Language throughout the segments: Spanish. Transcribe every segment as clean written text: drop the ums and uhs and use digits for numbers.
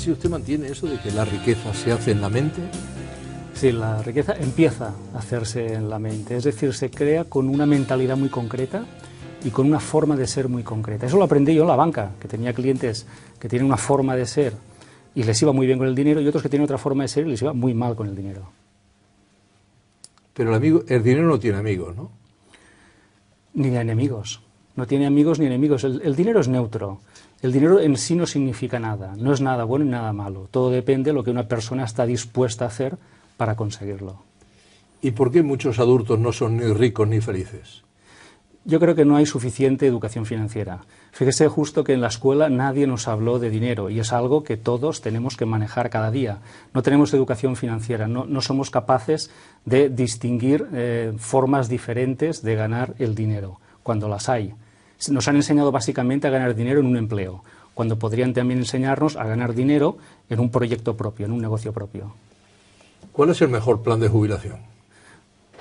Si usted mantiene eso de que la riqueza se hace en la mente. Sí, la riqueza empieza a hacerse en la mente, es decir, se crea con una mentalidad muy concreta y con una forma de ser muy concreta. Eso lo aprendí yo en la banca, que tenía clientes que tienen una forma de ser y les iba muy bien con el dinero, y otros que tienen otra forma de ser y les iba muy mal con el dinero. Pero el dinero no tiene amigos, ¿no? Ni enemigos. No tiene amigos ni enemigos. El dinero es neutro. El dinero en sí no significa nada. No es nada bueno ni nada malo. Todo depende de lo que una persona está dispuesta a hacer para conseguirlo. ¿Y por qué muchos adultos no son ni ricos ni felices? Yo creo que no hay suficiente educación financiera. Fíjese justo que en la escuela nadie nos habló de dinero y es algo que todos tenemos que manejar cada día. No tenemos educación financiera, no somos capaces de distinguir formas diferentes de ganar el dinero, cuando las hay. Nos han enseñado básicamente a ganar dinero en un empleo, cuando podrían también enseñarnos a ganar dinero en un proyecto propio, en un negocio propio. ¿Cuál es el mejor plan de jubilación?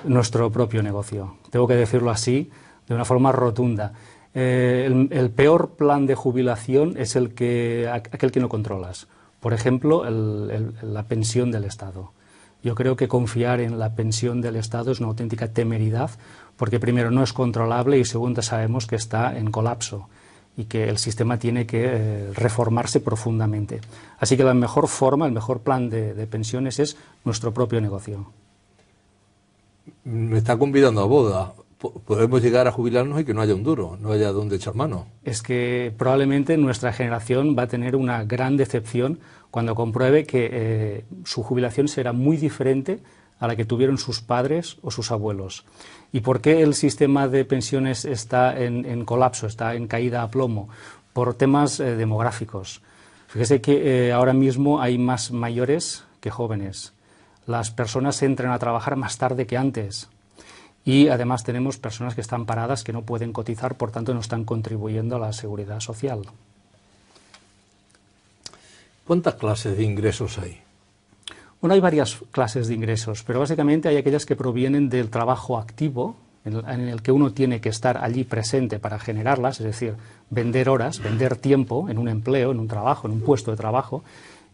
Nuestro propio negocio. Tengo que decirlo así, de una forma rotunda. El peor plan de jubilación es aquel que no controlas. Por ejemplo, la pensión del Estado. Yo creo que confiar en la pensión del Estado es una auténtica temeridad, porque primero no es controlable y segundo sabemos que está en colapso y que el sistema tiene que reformarse profundamente. Así que la mejor forma, el mejor plan de pensiones es nuestro propio negocio. Me está convidando a boda. Podemos llegar a jubilarnos y que no haya un duro, no haya donde echar mano. Es que probablemente nuestra generación va a tener una gran decepción cuando compruebe que su jubilación será muy diferente a la que tuvieron sus padres o sus abuelos. ¿Y por qué el sistema de pensiones está en colapso, está en caída a plomo? Por temas demográficos. Fíjese que ahora mismo hay más mayores que jóvenes. Las personas entran a trabajar más tarde que antes. Y además tenemos personas que están paradas, que no pueden cotizar, por tanto no están contribuyendo a la seguridad social. ¿Cuántas clases de ingresos hay? Bueno, hay varias clases de ingresos, pero básicamente hay aquellas que provienen del trabajo activo, en el que uno tiene que estar allí presente para generarlas, es decir, vender horas, vender tiempo en un empleo, en un trabajo, en un puesto de trabajo.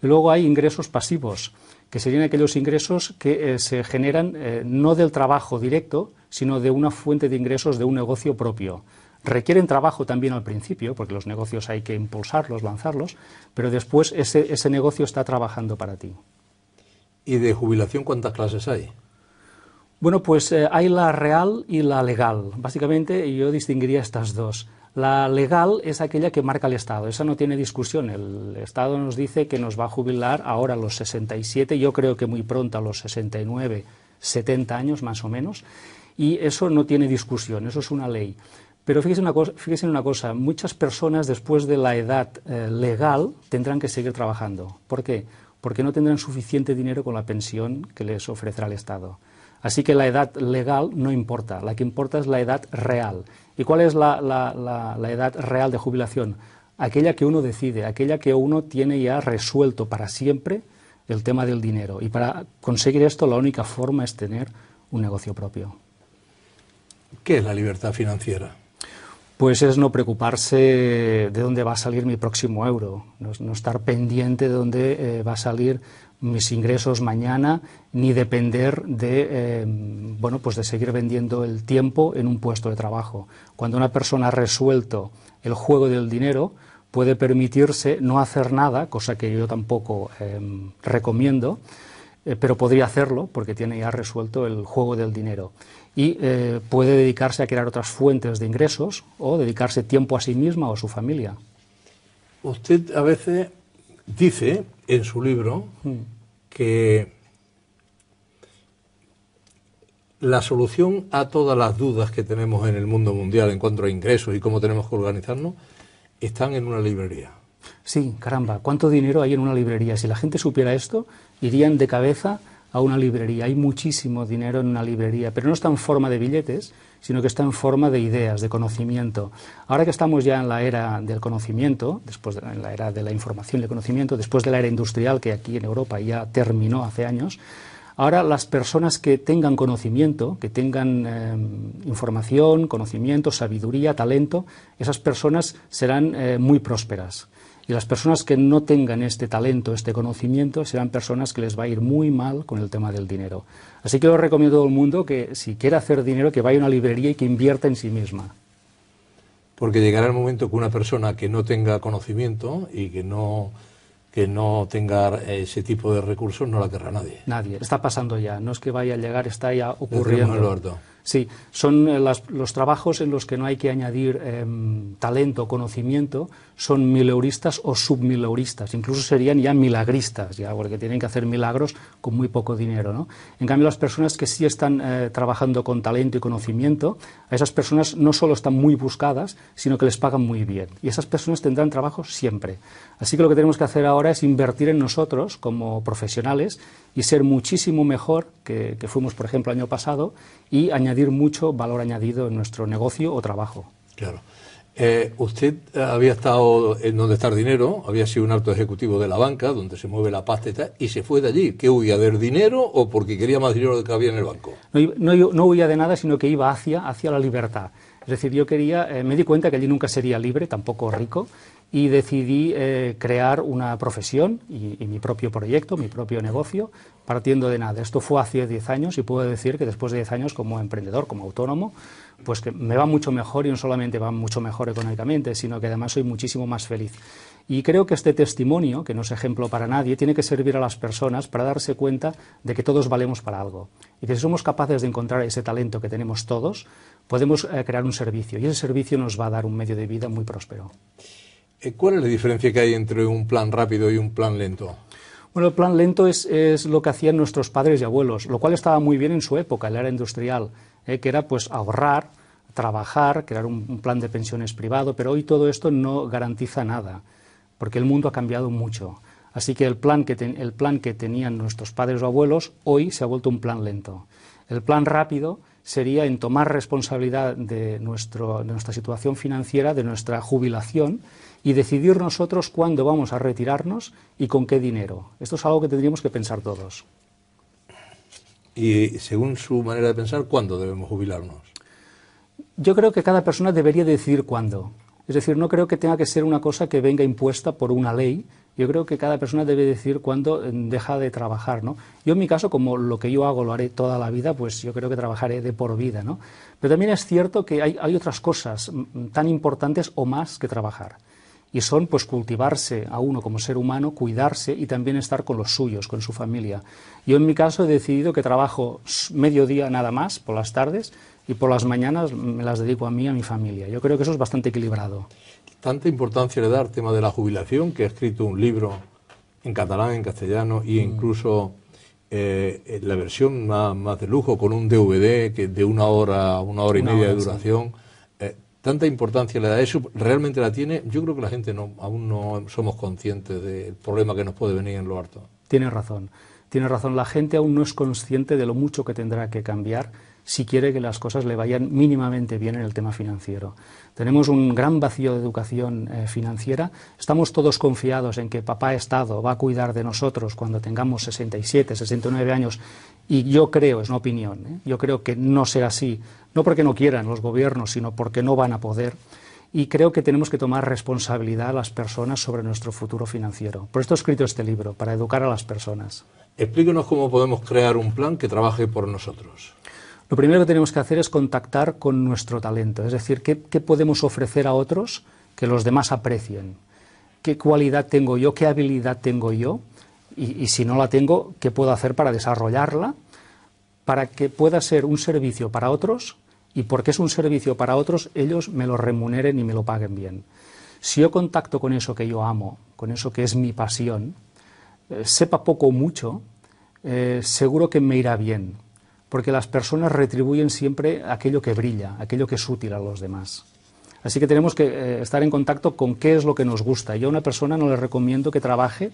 Y luego hay ingresos pasivos, que serían aquellos ingresos que se generan no del trabajo directo, sino de una fuente de ingresos de un negocio propio. Requieren trabajo también al principio, porque los negocios hay que impulsarlos, lanzarlos, pero después ese negocio está trabajando para ti. ¿Y de jubilación cuántas clases hay? Bueno, pues hay la real y la legal. Básicamente yo distinguiría estas dos. La legal es aquella que marca el Estado, esa no tiene discusión. El Estado nos dice que nos va a jubilar ahora a los 67, yo creo que muy pronto a los 69, 70 años más o menos, y eso no tiene discusión, eso es una ley. Pero fíjese en una cosa, muchas personas después de la edad legal tendrán que seguir trabajando. ¿Por qué? Porque no tendrán suficiente dinero con la pensión que les ofrecerá el Estado. Así que la edad legal no importa, la que importa es la edad real. ¿Y cuál es la edad real de jubilación? Aquella que uno decide, aquella que uno tiene ya resuelto para siempre el tema del dinero. Y para conseguir esto la única forma es tener un negocio propio. ¿Qué es la libertad financiera? Pues es no preocuparse de dónde va a salir mi próximo euro, no estar pendiente de dónde va a salir mis ingresos mañana, ni depender de seguir vendiendo el tiempo en un puesto de trabajo. Cuando una persona ha resuelto el juego del dinero, puede permitirse no hacer nada, cosa que yo tampoco recomiendo, pero podría hacerlo porque tiene ya resuelto el juego del dinero. Y puede dedicarse a crear otras fuentes de ingresos o dedicarse tiempo a sí misma o a su familia. Usted a veces dice en su libro que la solución a todas las dudas que tenemos en el mundo mundial en cuanto a ingresos y cómo tenemos que organizarnos están en una librería. Sí, caramba, ¿cuánto dinero hay en una librería? Si la gente supiera esto, irían de cabeza a una librería. Hay muchísimo dinero en una librería, pero no está en forma de billetes, sino que está en forma de ideas, de conocimiento. Ahora que estamos ya en la era del conocimiento, en la era de la información y el conocimiento, después de la era industrial que aquí en Europa ya terminó hace años, ahora las personas que tengan conocimiento, que tengan información, conocimiento, sabiduría, talento, esas personas serán muy prósperas. Y las personas que no tengan este talento, este conocimiento, serán personas que les va a ir muy mal con el tema del dinero. Así que os recomiendo a todo el mundo que si quiere hacer dinero, que vaya a una librería y que invierta en sí misma. Porque llegará el momento que una persona que no tenga conocimiento y que no tenga ese tipo de recursos no la querrá nadie. Nadie. Está pasando ya. No es que vaya a llegar, está ya ocurriendo. Sí, son los trabajos en los que no hay que añadir talento, conocimiento, son mileuristas o submileuristas, incluso serían ya milagristas, ya, porque tienen que hacer milagros con muy poco dinero, ¿no? En cambio, las personas que sí están trabajando con talento y conocimiento, a esas personas no solo están muy buscadas, sino que les pagan muy bien. Y esas personas tendrán trabajo siempre. Así que lo que tenemos que hacer ahora es invertir en nosotros como profesionales y ser muchísimo mejor que fuimos, por ejemplo, el año pasado, y añadir mucho valor añadido en nuestro negocio o trabajo. Claro. Usted había estado en donde está el dinero, había sido un alto ejecutivo de la banca, donde se mueve la pasta y tal, y se fue de allí. ¿Qué huía, del dinero o porque quería más dinero del que había en el banco? No huía de nada, sino que iba hacia la libertad. Es decir, yo me di cuenta que allí nunca sería libre, tampoco rico, y decidí crear una profesión y mi propio proyecto, mi propio negocio, partiendo de nada. Esto fue hace 10 años y puedo decir que después de 10 años como emprendedor, como autónomo, pues que me va mucho mejor, y no solamente va mucho mejor económicamente, sino que además soy muchísimo más feliz. Y creo que este testimonio, que no es ejemplo para nadie, tiene que servir a las personas para darse cuenta de que todos valemos para algo. Y que si somos capaces de encontrar ese talento que tenemos todos, podemos crear un servicio. Y ese servicio nos va a dar un medio de vida muy próspero. ¿Cuál es la diferencia que hay entre un plan rápido y un plan lento? Bueno, el plan lento es lo que hacían nuestros padres y abuelos, lo cual estaba muy bien en su época, en la era industrial, que era pues ahorrar, trabajar, crear un plan de pensiones privado, pero hoy todo esto no garantiza nada, porque el mundo ha cambiado mucho. Así que el plan que tenían nuestros padres o abuelos hoy se ha vuelto un plan lento. El plan rápido sería en tomar responsabilidad de nuestra situación financiera, de nuestra jubilación, y decidir nosotros cuándo vamos a retirarnos y con qué dinero. Esto es algo que tendríamos que pensar todos. Y según su manera de pensar, ¿cuándo debemos jubilarnos? Yo creo que cada persona debería decidir cuándo. Es decir, no creo que tenga que ser una cosa que venga impuesta por una ley. Yo creo que cada persona debe decidir cuándo deja de trabajar, ¿no? Yo en mi caso, como lo que yo hago lo haré toda la vida, pues yo creo que trabajaré de por vida, ¿no? Pero también es cierto que hay otras cosas tan importantes o más que trabajar. Y son pues cultivarse a uno como ser humano, cuidarse y también estar con los suyos, con su familia. Yo en mi caso he decidido que trabajo mediodía nada más, por las tardes, y por las mañanas me las dedico a mí, a mi familia. Yo creo que eso es bastante equilibrado. Tanta importancia le da al tema de la jubilación, que ha escrito un libro en catalán, en castellano, y incluso la versión más de lujo, con un DVD que de una hora y media de duración. Sí. Tanta importancia le da eso, realmente la tiene. Yo creo que la gente aún no somos conscientes del problema que nos puede venir en lo harto. Tiene razón, la gente aún no es consciente de lo mucho que tendrá que cambiar si quiere que las cosas le vayan mínimamente bien en el tema financiero. Tenemos un gran vacío de educación financiera, estamos todos confiados en que papá Estado va a cuidar de nosotros cuando tengamos 67, 69 años, y yo creo, es una opinión, yo creo que no será así, no porque no quieran los gobiernos, sino porque no van a poder, y creo que tenemos que tomar responsabilidad las personas sobre nuestro futuro financiero. Por esto he escrito este libro, para educar a las personas. Explíquenos cómo podemos crear un plan que trabaje por nosotros. Lo primero que tenemos que hacer es contactar con nuestro talento, es decir, qué podemos ofrecer a otros que los demás aprecien, qué cualidad tengo yo, qué habilidad tengo yo, y si no la tengo, qué puedo hacer para desarrollarla, para que pueda ser un servicio para otros, y porque es un servicio para otros, ellos me lo remuneren y me lo paguen bien. Si yo contacto con eso que yo amo, con eso que es mi pasión, sepa poco o mucho, seguro que me irá bien. Porque las personas retribuyen siempre aquello que brilla, aquello que es útil a los demás. Así que tenemos que estar en contacto con qué es lo que nos gusta. Yo a una persona no le recomiendo que trabaje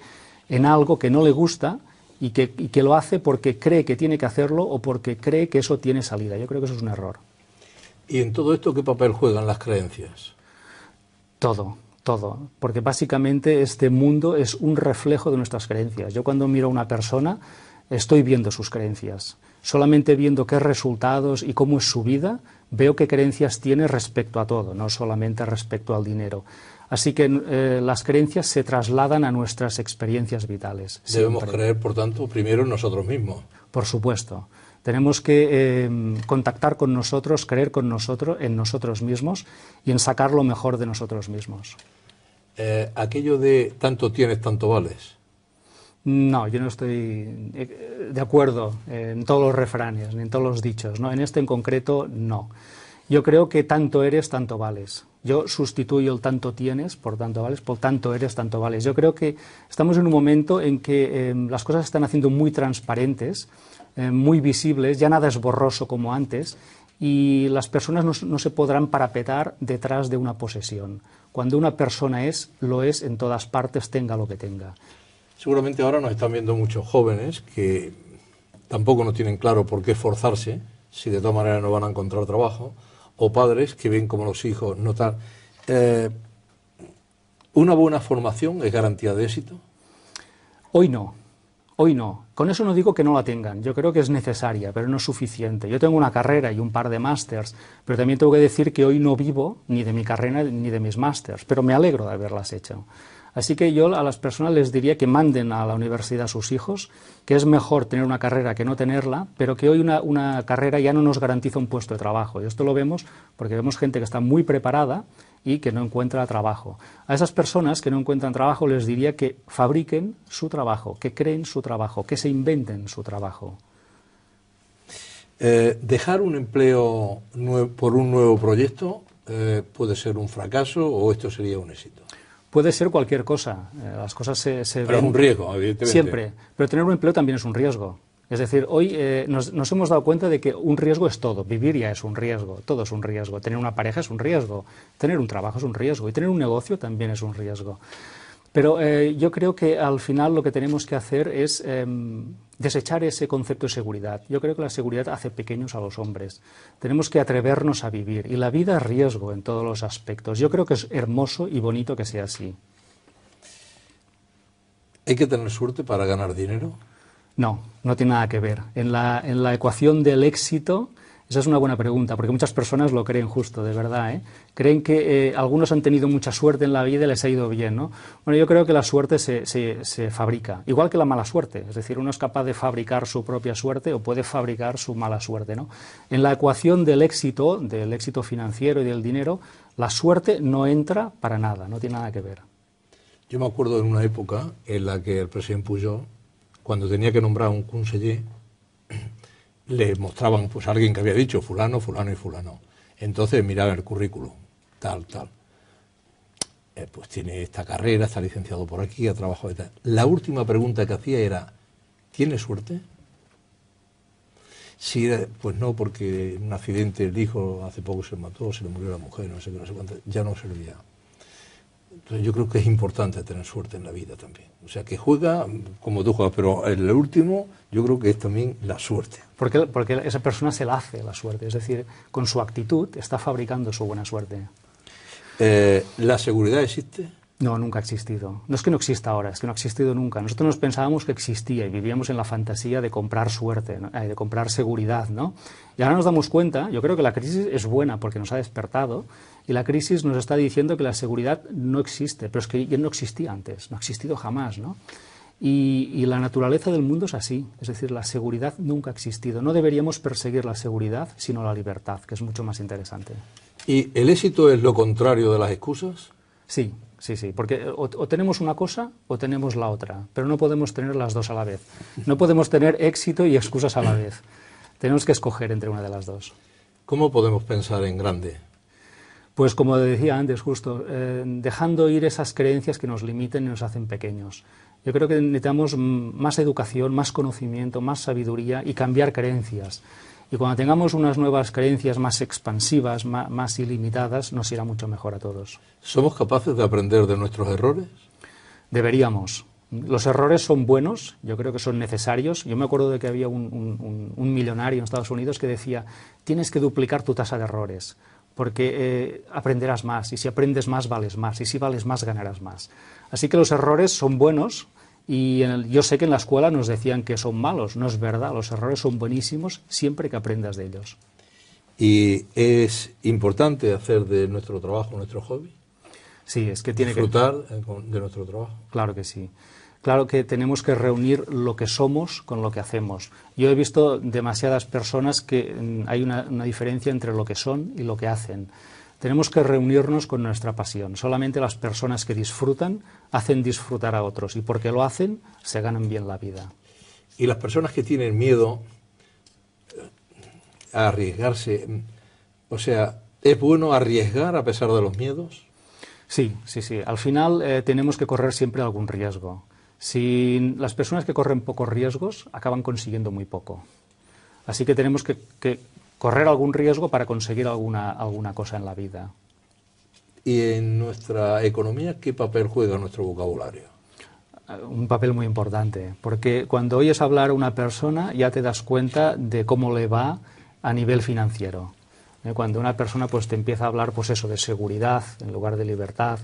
en algo que no le gusta y que lo hace porque cree que tiene que hacerlo o porque cree que eso tiene salida. Yo creo que eso es un error. ¿Y en todo esto qué papel juegan las creencias? Todo, porque básicamente este mundo es un reflejo de nuestras creencias. Yo cuando miro a una persona, estoy viendo sus creencias. Solamente viendo qué resultados y cómo es su vida, veo qué creencias tiene respecto a todo, no solamente respecto al dinero. Así que las creencias se trasladan a nuestras experiencias vitales. Debemos siempre. creer, por tanto, primero en nosotros mismos. Por supuesto. Tenemos que contactar con nosotros, creer con nosotros, en nosotros mismos y en sacar lo mejor de nosotros mismos. Aquello de tanto tienes, tanto vales. No, yo no estoy de acuerdo en todos los refranes, ni en todos los dichos, ¿no? En este en concreto, no. Yo creo que tanto eres, tanto vales. Yo sustituyo el tanto tienes por tanto vales, por tanto eres, tanto vales. Yo creo que estamos en un momento en que las cosas se están haciendo muy transparentes, muy visibles, ya nada es borroso como antes, y las personas no se podrán parapetar detrás de una posesión. Cuando una persona lo es en todas partes, tenga lo que tenga. Seguramente ahora nos están viendo muchos jóvenes que tampoco no tienen claro por qué esforzarse, si de todas maneras no van a encontrar trabajo, o padres que ven como los hijos no tal. ¿Una buena formación es garantía de éxito? Hoy no. Hoy no. Con eso no digo que no la tengan. Yo creo que es necesaria, pero no es suficiente. Yo tengo una carrera y un par de másters, pero también tengo que decir que hoy no vivo ni de mi carrera ni de mis másters, pero me alegro de haberlas hecho. Así que yo a las personas les diría que manden a la universidad a sus hijos, que es mejor tener una carrera que no tenerla, pero que hoy una carrera ya no nos garantiza un puesto de trabajo. Y esto lo vemos porque vemos gente que está muy preparada y que no encuentra trabajo. A esas personas que no encuentran trabajo les diría que fabriquen su trabajo, que creen su trabajo, que se inventen su trabajo. ¿Dejar un empleo por un nuevo proyecto puede ser un fracaso o esto sería un éxito? Puede ser cualquier cosa. Las cosas se Pero ven es un riesgo, evidentemente. Siempre. Pero tener un empleo también es un riesgo. Es decir, hoy nos hemos dado cuenta de que un riesgo es todo. Vivir ya es un riesgo, todo es un riesgo. Tener una pareja es un riesgo, tener un trabajo es un riesgo y tener un negocio también es un riesgo. Pero yo creo que al final lo que tenemos que hacer es desechar ese concepto de seguridad. Yo creo que la seguridad hace pequeños a los hombres. Tenemos que atrevernos a vivir y la vida es riesgo en todos los aspectos. Yo creo que es hermoso y bonito que sea así. ¿Hay que tener suerte para ganar dinero? No, no tiene nada que ver. En la ecuación del éxito, esa es una buena pregunta, porque muchas personas lo creen justo, de verdad, ¿eh? Creen que algunos han tenido mucha suerte en la vida y les ha ido bien, ¿no? Bueno, yo creo que la suerte se fabrica, igual que la mala suerte. Es decir, uno es capaz de fabricar su propia suerte o puede fabricar su mala suerte, ¿no? En la ecuación del éxito financiero y del dinero, la suerte no entra para nada, no tiene nada que ver. Yo me acuerdo de una época en la que el presidente Pujol, cuando tenía que nombrar un conseller, le mostraban pues a alguien que había dicho fulano, fulano y fulano. Entonces miraban el currículum, tal. Pues tiene esta carrera, está licenciado por aquí, ha trabajado y tal. La última pregunta que hacía era, ¿tiene suerte? Sí, pues no, porque en un accidente el hijo hace poco se mató, se le murió la mujer, no sé qué, no sé cuánto, ya no servía. Entonces yo creo que es importante tener suerte en la vida también. O sea, que juega como tú juegas, pero el último yo creo que es también la suerte. Porque esa persona se la hace la suerte, es decir, con su actitud está fabricando su buena suerte. ¿La seguridad existe? No, nunca ha existido. No es que no exista ahora, es que no ha existido nunca. Nosotros nos pensábamos que existía y vivíamos en la fantasía de comprar suerte, ¿no? De comprar seguridad, ¿no? Y ahora nos damos cuenta, yo creo que la crisis es buena porque nos ha despertado y la crisis nos está diciendo que la seguridad no existe, pero es que ya no existía antes, no ha existido jamás, ¿no? Y la naturaleza del mundo es así, es decir, la seguridad nunca ha existido. No deberíamos perseguir la seguridad, sino la libertad, que es mucho más interesante. ¿Y el éxito es lo contrario de las excusas? Sí, porque o tenemos una cosa o tenemos la otra, pero no podemos tener las dos a la vez. No podemos tener éxito y excusas a la vez. Tenemos que escoger entre una de las dos. ¿Cómo podemos pensar en grande? Pues como decía antes, justo, dejando ir esas creencias que nos limiten y nos hacen pequeños. Yo creo que necesitamos más educación, más conocimiento, más sabiduría y cambiar creencias. Y cuando tengamos unas nuevas creencias más expansivas, más ilimitadas, nos irá mucho mejor a todos. ¿Somos capaces de aprender de nuestros errores? Deberíamos. Los errores son buenos, yo creo que son necesarios. Yo me acuerdo de que había un millonario en Estados Unidos que decía, tienes que duplicar tu tasa de errores, porque aprenderás más, y si aprendes más, vales más, y si vales más, ganarás más. Así que los errores son buenos, Y yo sé que en la escuela nos decían que son malos, no es verdad, los errores son buenísimos siempre que aprendas de ellos. ¿Y es importante hacer de nuestro trabajo nuestro hobby? Sí, es que tiene disfrutar de nuestro trabajo. Claro que sí. Claro que tenemos que reunir lo que somos con lo que hacemos. Yo he visto demasiadas personas que hay una diferencia entre lo que son y lo que hacen. Tenemos que reunirnos con nuestra pasión. Solamente las personas que disfrutan hacen disfrutar a otros y porque lo hacen se ganan bien la vida. Y las personas que tienen miedo a arriesgarse, o sea, ¿es bueno arriesgar a pesar de los miedos? Sí, sí, sí. Al final tenemos que correr siempre algún riesgo. Si las personas que corren pocos riesgos acaban consiguiendo muy poco. Así que tenemos que correr algún riesgo para conseguir alguna cosa en la vida. ¿Y en nuestra economía qué papel juega nuestro vocabulario? Un papel muy importante, porque cuando oyes hablar a una persona ya te das cuenta de cómo le va a nivel financiero. Cuando una persona pues te empieza a hablar pues eso de seguridad en lugar de libertad,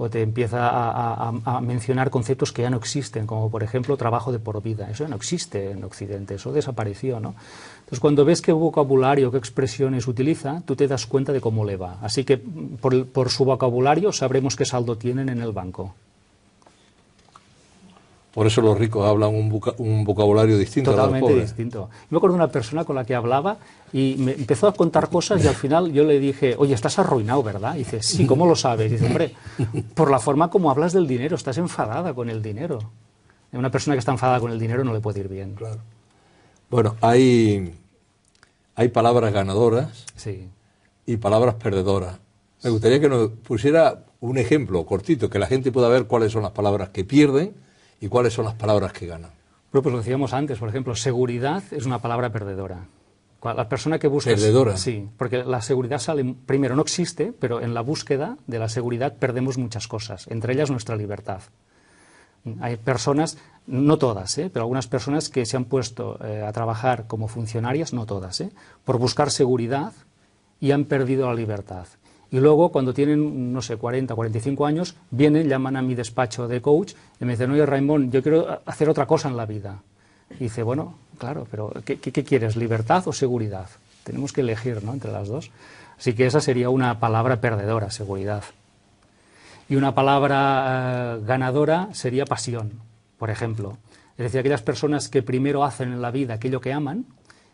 o te empieza a mencionar conceptos que ya no existen, como por ejemplo trabajo de por vida. Eso ya no existe en Occidente, eso desapareció, ¿no? Entonces cuando ves qué vocabulario, qué expresiones utiliza, tú te das cuenta de cómo le va. Así que por su vocabulario sabremos qué saldo tienen en el banco. Por eso los ricos hablan un vocabulario distinto a los pobres. Totalmente distinto. Me acuerdo de una persona con la que hablaba y me empezó a contar cosas y al final yo le dije, oye, estás arruinado, ¿verdad? Y dice, sí, ¿cómo lo sabes? Y dice, hombre, por la forma como hablas del dinero, estás enfadada con el dinero. Una persona que está enfadada con el dinero no le puede ir bien. Claro. Bueno, hay palabras ganadoras y palabras perdedoras. Me gustaría que nos pusiera un ejemplo cortito, que la gente pueda ver cuáles son las palabras que pierden y cuáles son las palabras que ganan. Bueno, pues lo decíamos antes, por ejemplo, seguridad es una palabra perdedora. La persona que busca... ¿Perdedora? Sí, porque la seguridad sale... Primero, no existe, pero en la búsqueda de la seguridad perdemos muchas cosas, entre ellas nuestra libertad. Hay personas, no todas, pero algunas personas que se han puesto a trabajar como funcionarias, no todas, por buscar seguridad y han perdido la libertad. Y luego, cuando tienen, no sé, 40, 45 años, vienen, llaman a mi despacho de coach y me dicen, oye, Raimon, yo quiero hacer otra cosa en la vida. Y dice, bueno, claro, pero ¿qué quieres, libertad o seguridad? Tenemos que elegir, ¿no?, entre las dos. Así que esa sería una palabra perdedora, seguridad. Y una palabra ganadora sería pasión, por ejemplo. Es decir, aquellas personas que primero hacen en la vida aquello que aman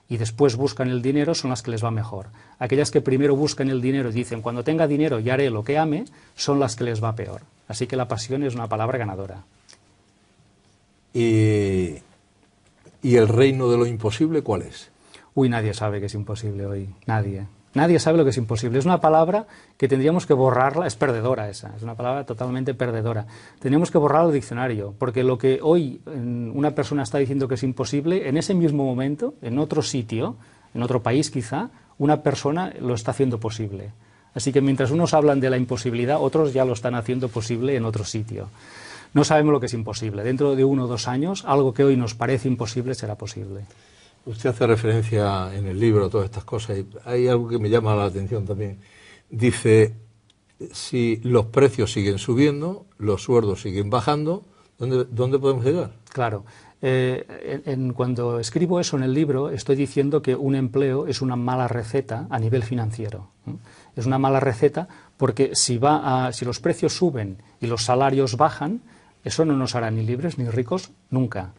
y después buscan el dinero son las que les va mejor. Aquellas que primero buscan el dinero y dicen, cuando tenga dinero ya haré lo que ame, son las que les va peor. Así que la pasión es una palabra ganadora. ¿Y el reino de lo imposible cuál es? Uy, nadie sabe que es imposible hoy, nadie. Nadie sabe lo que es imposible. Es una palabra que tendríamos que borrarla, es perdedora esa, es una palabra totalmente perdedora. Tendríamos que borrarla del diccionario, porque lo que hoy una persona está diciendo que es imposible, en ese mismo momento, en otro sitio, en otro país quizá, una persona lo está haciendo posible. Así que mientras unos hablan de la imposibilidad, otros ya lo están haciendo posible en otro sitio. No sabemos lo que es imposible. Dentro de 1 o 2 años, algo que hoy nos parece imposible será posible. Usted hace referencia en el libro a todas estas cosas y hay algo que me llama la atención también. Dice, si los precios siguen subiendo, los sueldos siguen bajando, ¿dónde podemos llegar? Claro. Cuando escribo eso en el libro, estoy diciendo que un empleo es una mala receta a nivel financiero. Es una mala receta porque si los precios suben y los salarios bajan, eso no nos hará ni libres ni ricos nunca.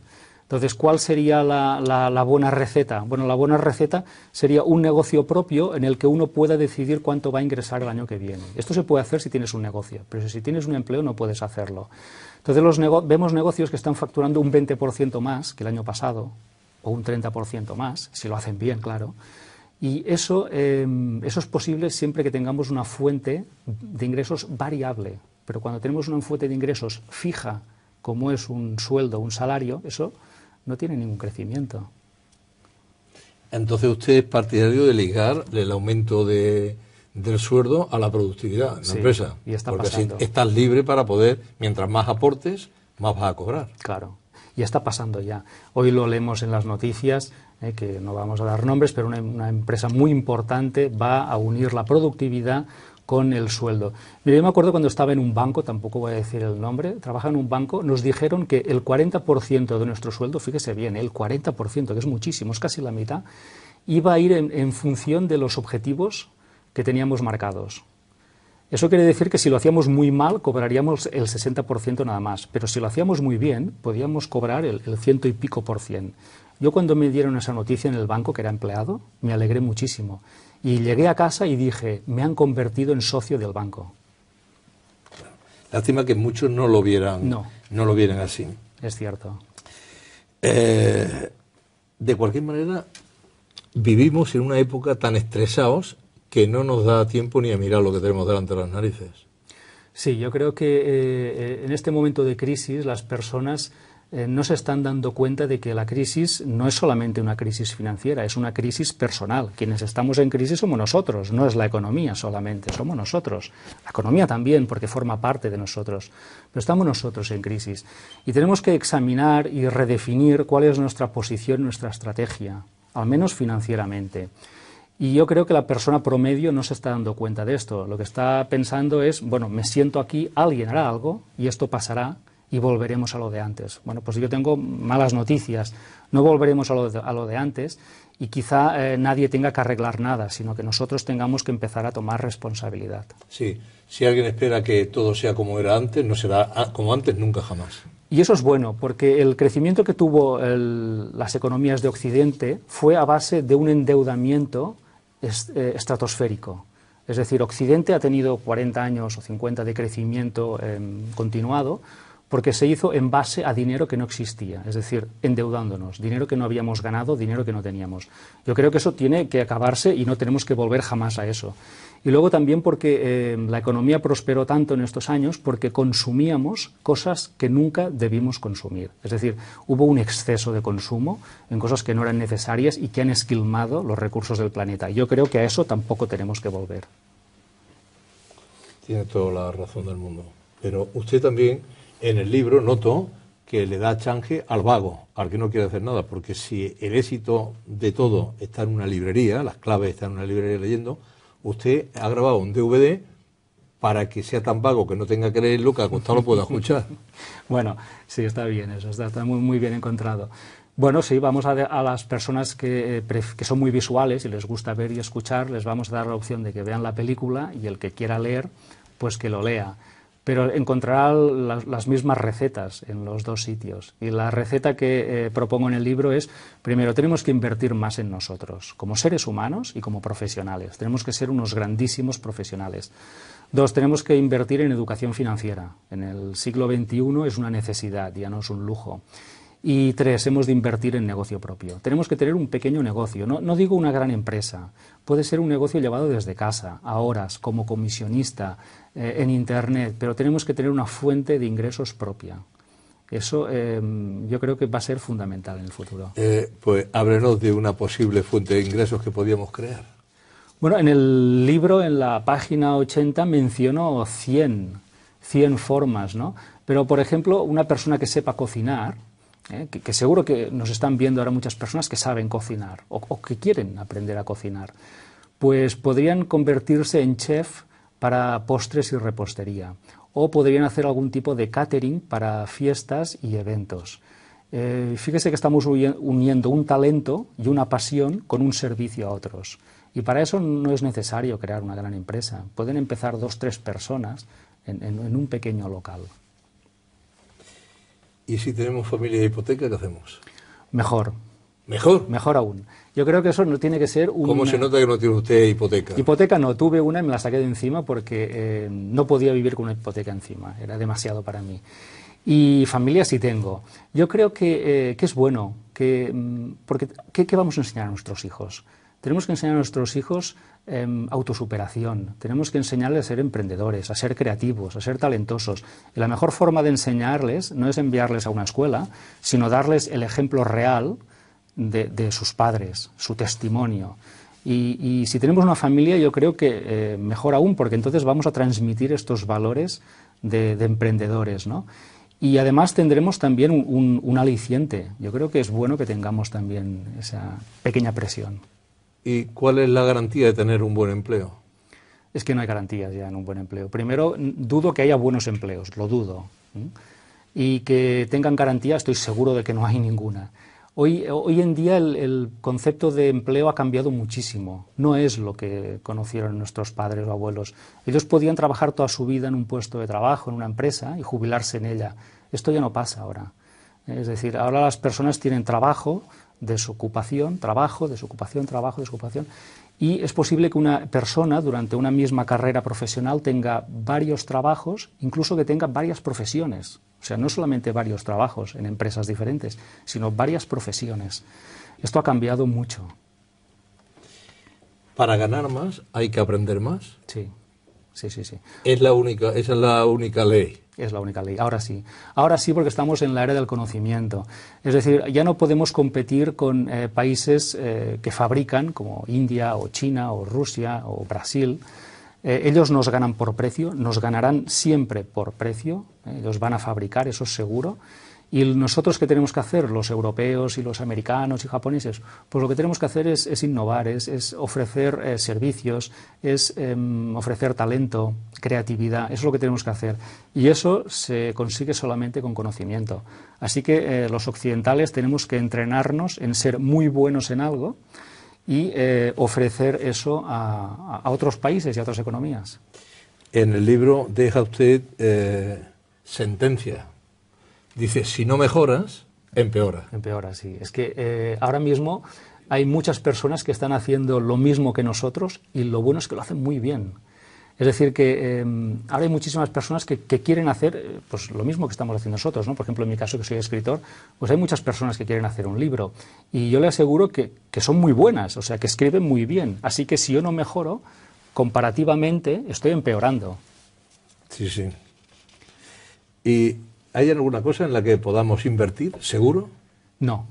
Entonces, ¿cuál sería la buena receta? Bueno, la buena receta sería un negocio propio en el que uno pueda decidir cuánto va a ingresar el año que viene. Esto se puede hacer si tienes un negocio, pero si tienes un empleo no puedes hacerlo. Entonces, vemos negocios que están facturando un 20% más que el año pasado, o un 30% más, si lo hacen bien, claro. Y eso es posible siempre que tengamos una fuente de ingresos variable. Pero cuando tenemos una fuente de ingresos fija, como es un sueldo, un salario, eso no tiene ningún crecimiento. Entonces usted es partidario de ligar el aumento del sueldo a la productividad en la empresa. Y está porque pasando. Así estás libre para poder, mientras más aportes, más vas a cobrar. Claro, y está pasando ya. Hoy lo leemos en las noticias, que no vamos a dar nombres, pero una empresa muy importante va a unir la productividad con el sueldo. Mira, yo me acuerdo cuando estaba en un banco, tampoco voy a decir el nombre, trabajaba en un banco, nos dijeron que el 40% de nuestro sueldo, fíjese bien, el 40%, que es muchísimo, es casi la mitad, iba a ir en función de los objetivos que teníamos marcados. Eso quiere decir que si lo hacíamos muy mal, cobraríamos el 60% nada más, pero si lo hacíamos muy bien, podíamos cobrar el 100 y pico %. Yo cuando me dieron esa noticia en el banco, que era empleado, me alegré muchísimo. Y llegué a casa y dije, me han convertido en socio del banco. Lástima que muchos no lo vieran, no lo vieran así. Es cierto. De cualquier manera, vivimos en una época tan estresados que no nos da tiempo ni a mirar lo que tenemos delante de las narices. Sí, yo creo que en este momento de crisis las personas no se están dando cuenta de que la crisis no es solamente una crisis financiera, es una crisis personal. Quienes estamos en crisis somos nosotros, no es la economía solamente, somos nosotros. La economía también, porque forma parte de nosotros, pero estamos nosotros en crisis. Y tenemos que examinar y redefinir cuál es nuestra posición, nuestra estrategia, al menos financieramente. Y yo creo que la persona promedio no se está dando cuenta de esto. Lo que está pensando es, bueno, me siento aquí, alguien hará algo y esto pasará y volveremos a lo de antes. Bueno, pues yo tengo malas noticias. No volveremos a lo de antes y quizá nadie tenga que arreglar nada, sino que nosotros tengamos que empezar a tomar responsabilidad. Sí, si alguien espera que todo sea como era antes, no será como antes nunca jamás. Y eso es bueno, porque el crecimiento que tuvo las economías de Occidente fue a base de un endeudamiento estratosférico. Es decir, Occidente ha tenido 40 años o 50 de crecimiento continuado porque se hizo en base a dinero que no existía, es decir, endeudándonos, dinero que no habíamos ganado, dinero que no teníamos. Yo creo que eso tiene que acabarse y no tenemos que volver jamás a eso. Y luego también porque la economía prosperó tanto en estos años porque consumíamos cosas que nunca debimos consumir. Es decir, hubo un exceso de consumo en cosas que no eran necesarias y que han esquilmado los recursos del planeta. Yo creo que a eso tampoco tenemos que volver. Tiene toda la razón del mundo. Pero usted también, en el libro, notó que le da change al vago, al que no quiere hacer nada, porque si el éxito de todo está en una librería, las claves están en una librería leyendo, usted ha grabado un DVD para que sea tan vago que no tenga que leerlo, que acostado lo pueda escuchar. Bueno, sí, está bien eso, está muy, muy bien encontrado. Bueno, sí, vamos a las personas que son muy visuales y les gusta ver y escuchar, les vamos a dar la opción de que vean la película y el que quiera leer, pues que lo lea. Pero encontrará las mismas recetas en los dos sitios. Y la receta que propongo en el libro es, primero, tenemos que invertir más en nosotros, como seres humanos y como profesionales. Tenemos que ser unos grandísimos profesionales. Dos, tenemos que invertir en educación financiera. En el siglo XXI es una necesidad, ya no es un lujo. Y tres, hemos de invertir en negocio propio. Tenemos que tener un pequeño negocio, no digo una gran empresa. Puede ser un negocio llevado desde casa, a horas, como comisionista, en Internet, pero tenemos que tener una fuente de ingresos propia. Eso yo creo que va a ser fundamental en el futuro. Pues háblenos de una posible fuente de ingresos que podíamos crear. Bueno, en el libro, en la página 80, menciono 100 formas, ¿no? Pero, por ejemplo, una persona que sepa cocinar, que seguro que nos están viendo ahora muchas personas que saben cocinar o que quieren aprender a cocinar, pues podrían convertirse en chef para postres y repostería, o podrían hacer algún tipo de catering para fiestas y eventos. Fíjese que estamos uniendo un talento y una pasión con un servicio a otros. Y para eso no es necesario crear una gran empresa. Pueden empezar 2 o 3 personas en un pequeño local. ¿Y si tenemos familia de hipoteca, qué hacemos? Mejor. ¿Mejor? Mejor aún. Yo creo que eso no tiene que ser un... ¿Cómo se nota que no tiene usted hipoteca? Hipoteca no, tuve una y me la saqué de encima porque no podía vivir con una hipoteca encima, era demasiado para mí. Y familia sí tengo. Yo creo que es bueno, porque ¿qué vamos a enseñar a nuestros hijos? Tenemos que enseñar a nuestros hijos autosuperación, tenemos que enseñarles a ser emprendedores, a ser creativos, a ser talentosos. Y la mejor forma de enseñarles no es enviarles a una escuela, sino darles el ejemplo real de sus padres, su testimonio. Y si tenemos una familia, yo creo que mejor aún, porque entonces vamos a transmitir estos valores de emprendedores, ¿no? Y además tendremos también un aliciente. Yo creo que es bueno que tengamos también esa pequeña presión. ¿Y cuál es la garantía de tener un buen empleo? Es que no hay garantías ya en un buen empleo. Primero, dudo que haya buenos empleos, lo dudo. Y que tengan garantía, estoy seguro de que no hay ninguna. Hoy en día el concepto de empleo ha cambiado muchísimo. No es lo que conocieron nuestros padres o abuelos. Ellos podían trabajar toda su vida en un puesto de trabajo, en una empresa, y jubilarse en ella. Esto ya no pasa ahora. Es decir, ahora las personas tienen trabajo, desocupación, trabajo, desocupación, trabajo, desocupación. Y es posible que una persona durante una misma carrera profesional tenga varios trabajos, incluso que tenga varias profesiones. O sea, no solamente varios trabajos en empresas diferentes, sino varias profesiones. Esto ha cambiado mucho. Para ganar más hay que aprender más. Sí, sí, sí, sí. Esa es la única ley. Es la única ley. Ahora sí. Ahora sí, porque estamos en la era del conocimiento. Es decir, ya no podemos competir con países que fabrican, como India o China o Rusia o Brasil. Ellos nos ganan por precio, nos ganarán siempre por precio. Ellos van a fabricar, eso es seguro. Y nosotros, ¿qué tenemos que hacer? Los europeos y los americanos y japoneses, pues lo que tenemos que hacer es innovar, es ofrecer servicios, es ofrecer talento, creatividad, eso es lo que tenemos que hacer. Y eso se consigue solamente con conocimiento. Así que los occidentales tenemos que entrenarnos en ser muy buenos en algo y ofrecer eso a otros países y a otras economías. En el libro deja usted sentencia. Dice, si no mejoras, empeora. Empeora, sí. Es que ahora mismo hay muchas personas que están haciendo lo mismo que nosotros y lo bueno es que lo hacen muy bien. Es decir, que ahora hay muchísimas personas que quieren hacer pues, lo mismo que estamos haciendo nosotros, ¿no? Por ejemplo, en mi caso, que soy escritor, pues hay muchas personas que quieren hacer un libro. Y yo le aseguro que son muy buenas, o sea, que escriben muy bien. Así que si yo no mejoro, comparativamente estoy empeorando. Sí, sí. ¿Y hay alguna cosa en la que podamos invertir, seguro? No,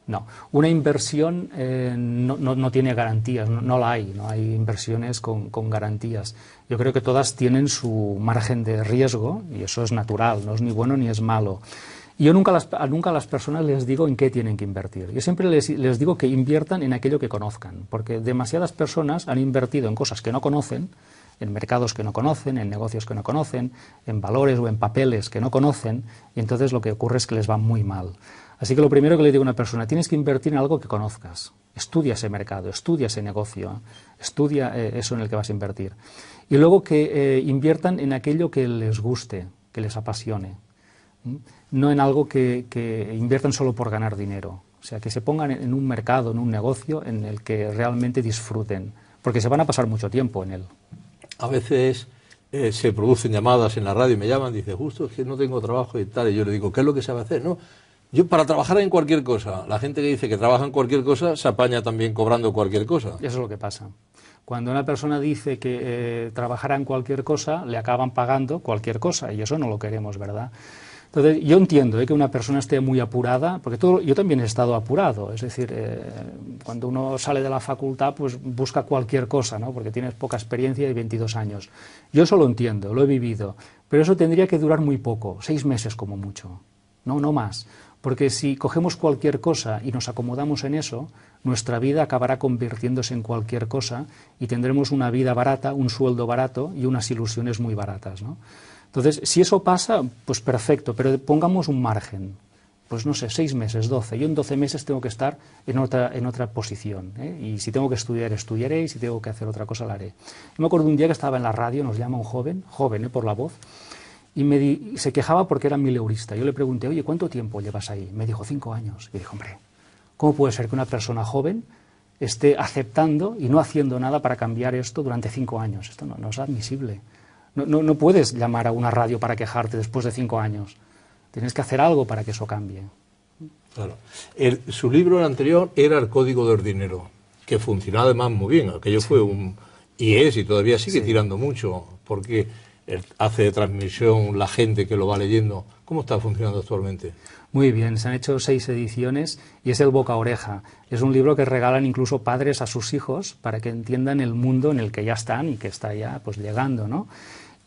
no. Una inversión no tiene garantías, no la hay. No hay inversiones con garantías. Yo creo que todas tienen su margen de riesgo y eso es natural, no es ni bueno ni es malo. Y yo nunca a las personas les digo en qué tienen que invertir. Yo siempre les digo que inviertan en aquello que conozcan, porque demasiadas personas han invertido en cosas que no conocen, en mercados que no conocen, en negocios que no conocen, en valores o en papeles que no conocen, y entonces lo que ocurre es que les va muy mal. Así que lo primero que le digo a una persona, tienes que invertir en algo que conozcas. Estudia ese mercado, estudia ese negocio, estudia eso en el que vas a invertir. Y luego que inviertan en aquello que les guste, que les apasione. No en algo que inviertan solo por ganar dinero. O sea, que se pongan en un mercado, en un negocio en el que realmente disfruten, porque se van a pasar mucho tiempo en él. A veces se producen llamadas en la radio y me llaman, dice, justo es que no tengo trabajo y tal, y yo le digo, ¿qué es lo que sabe hacer? No, yo para trabajar en cualquier cosa, la gente que dice que trabaja en cualquier cosa se apaña también cobrando cualquier cosa. Eso es lo que pasa. Cuando una persona dice que trabajará en cualquier cosa, le acaban pagando cualquier cosa, y eso no lo queremos, ¿verdad? Entonces, yo entiendo que una persona esté muy apurada, porque yo también he estado apurado, es decir, cuando uno sale de la facultad, pues busca cualquier cosa, ¿no? Porque tienes poca experiencia y 22 años. Yo eso lo entiendo, lo he vivido, pero eso tendría que durar muy poco, 6 meses como mucho, no más. Porque si cogemos cualquier cosa y nos acomodamos en eso, nuestra vida acabará convirtiéndose en cualquier cosa y tendremos una vida barata, un sueldo barato y unas ilusiones muy baratas, ¿no? Entonces, si eso pasa, pues perfecto, pero pongamos un margen. Pues no sé, 6 meses, 12. Yo en 12 meses tengo que estar en otra posición, ¿eh? Y si tengo que estudiar, estudiaré, y si tengo que hacer otra cosa, la haré. Yo me acuerdo un día que estaba en la radio, nos llama un joven, por la voz, y se quejaba porque era mileurista. Yo le pregunté, oye, ¿cuánto tiempo llevas ahí? Me dijo, 5 años. Y dije, hombre, ¿cómo puede ser que una persona joven esté aceptando y no haciendo nada para cambiar esto durante 5 años? Esto no es admisible. No puedes llamar a una radio para quejarte después de 5 años. Tienes que hacer algo para que eso cambie. Claro. Su libro anterior era El Código del Dinero, que funcionaba además muy bien. Aquello fue y todavía sigue tirando mucho, porque hace de transmisión la gente que lo va leyendo. ¿Cómo está funcionando actualmente? Muy bien, se han hecho 6 ediciones y es el boca a oreja. Es un libro que regalan incluso padres a sus hijos para que entiendan el mundo en el que ya están y que está ya pues llegando, ¿no?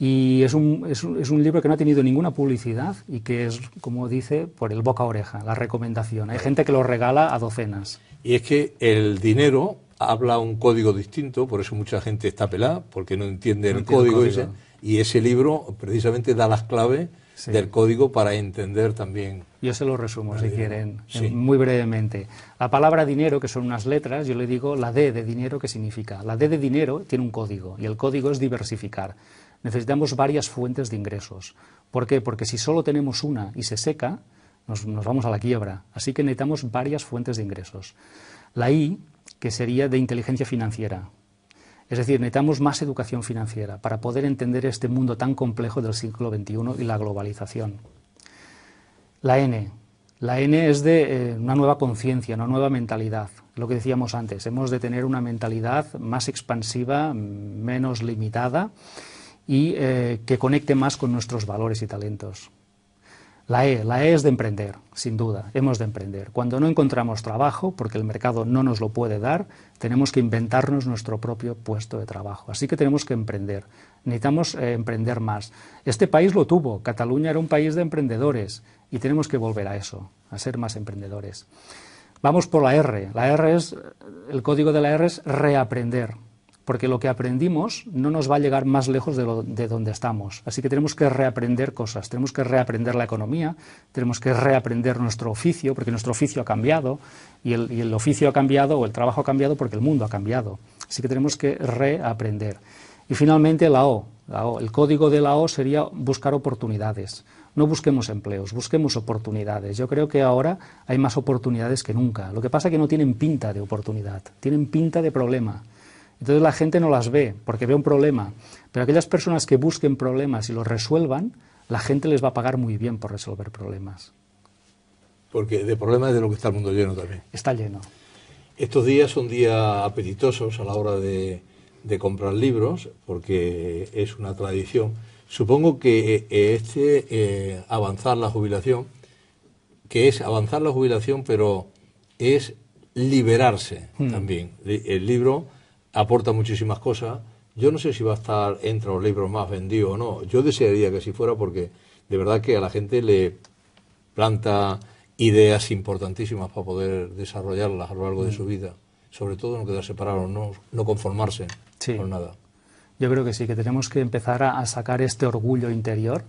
Y es un libro que no ha tenido ninguna publicidad y que es, como dice, por el boca a oreja, la recomendación. Hay gente que lo regala a docenas. Y es que el dinero habla un código distinto, por eso mucha gente está pelada, porque no entiende el código ese, y ese libro precisamente da las claves del código para entender también. Yo se lo resumo, si quieren, muy brevemente. La palabra dinero, que son unas letras, yo le digo la D de dinero, ¿qué significa? La D de dinero tiene un código, y el código es diversificar. Necesitamos varias fuentes de ingresos. ¿Por qué? Porque si solo tenemos una y se seca, nos vamos a la quiebra. Así que necesitamos varias fuentes de ingresos. La I, que sería de inteligencia financiera. Es decir, necesitamos más educación financiera para poder entender este mundo tan complejo del siglo XXI y la globalización. La N. La N es de una nueva conciencia, una nueva mentalidad. Lo que decíamos antes, hemos de tener una mentalidad más expansiva, menos limitada y que conecte más con nuestros valores y talentos. La E es de emprender, sin duda, hemos de emprender. Cuando no encontramos trabajo, porque el mercado no nos lo puede dar, tenemos que inventarnos nuestro propio puesto de trabajo. Así que tenemos que emprender, necesitamos emprender más. Este país lo tuvo, Cataluña era un país de emprendedores y tenemos que volver a eso, a ser más emprendedores. Vamos por la R, el código de la R es reaprender. Porque lo que aprendimos no nos va a llegar más lejos de donde estamos. Así que tenemos que reaprender cosas, tenemos que reaprender la economía, tenemos que reaprender nuestro oficio, porque nuestro oficio ha cambiado, y el oficio ha cambiado o el trabajo ha cambiado porque el mundo ha cambiado. Así que tenemos que reaprender. Y finalmente la O, el código de la O sería buscar oportunidades. No busquemos empleos, busquemos oportunidades. Yo creo que ahora hay más oportunidades que nunca. Lo que pasa es que no tienen pinta de oportunidad, tienen pinta de problema. Entonces la gente no las ve, porque ve un problema. Pero aquellas personas que busquen problemas y los resuelvan, la gente les va a pagar muy bien por resolver problemas. Porque de problemas es de lo que está el mundo lleno también. Está lleno. Estos días son días apetitosos a la hora de comprar libros, porque es una tradición. Supongo que avanzar la jubilación, que es avanzar la jubilación, pero es liberarse también. El libro aporta muchísimas cosas. Yo no sé si va a estar entre los libros más vendidos o no. Yo desearía que así fuera, porque de verdad que a la gente le planta ideas importantísimas para poder desarrollarlas a lo largo de su vida. Sobre todo no quedarse parados, no conformarse con nada. Yo creo que sí, que tenemos que empezar a sacar este orgullo interior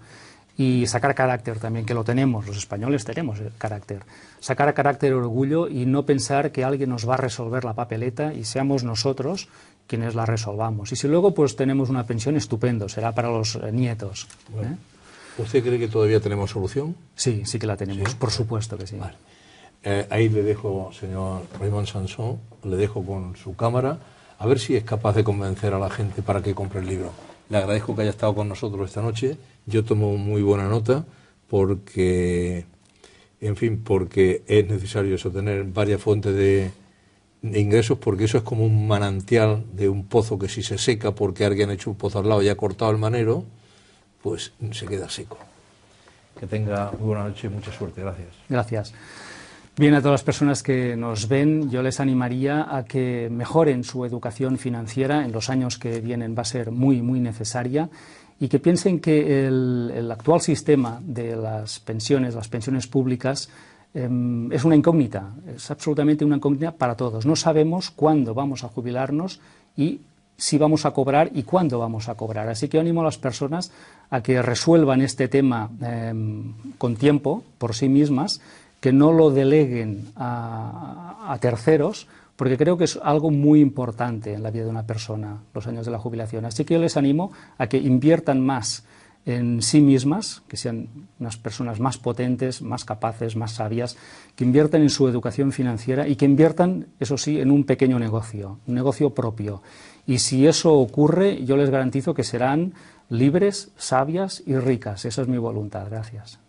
y sacar carácter también, que lo tenemos, los españoles tenemos carácter. Sacar carácter, orgullo y no pensar que alguien nos va a resolver la papeleta y seamos nosotros quienes la resolvamos. Y si luego pues tenemos una pensión, estupendo, será para los nietos. Bueno. ¿Usted cree que todavía tenemos solución? Sí, sí que la tenemos, ¿sí? Por supuesto que sí. Vale. Ahí le dejo, señor Raymond Samson, le dejo con su cámara, a ver si es capaz de convencer a la gente para que compre el libro. Le agradezco que haya estado con nosotros esta noche. Yo tomo muy buena nota porque, en fin, porque es necesario eso, tener varias fuentes de ingresos, porque eso es como un manantial de un pozo que si se seca porque alguien ha hecho un pozo al lado y ha cortado el manero, pues se queda seco. Que tenga muy buena noche y mucha suerte. Gracias. Gracias. Bien, a todas las personas que nos ven, yo les animaría a que mejoren su educación financiera. En los años que vienen va a ser muy, muy necesaria, y que piensen que el actual sistema de las pensiones públicas, es una incógnita, es absolutamente una incógnita para todos. No sabemos cuándo vamos a jubilarnos y si vamos a cobrar y cuándo vamos a cobrar. Así que animo a las personas a que resuelvan este tema con tiempo, por sí mismas, que no lo deleguen a terceros, porque creo que es algo muy importante en la vida de una persona, los años de la jubilación. Así que yo les animo a que inviertan más en sí mismas, que sean unas personas más potentes, más capaces, más sabias, que inviertan en su educación financiera y que inviertan, eso sí, en un pequeño negocio, un negocio propio. Y si eso ocurre, yo les garantizo que serán libres, sabias y ricas. Esa es mi voluntad. Gracias.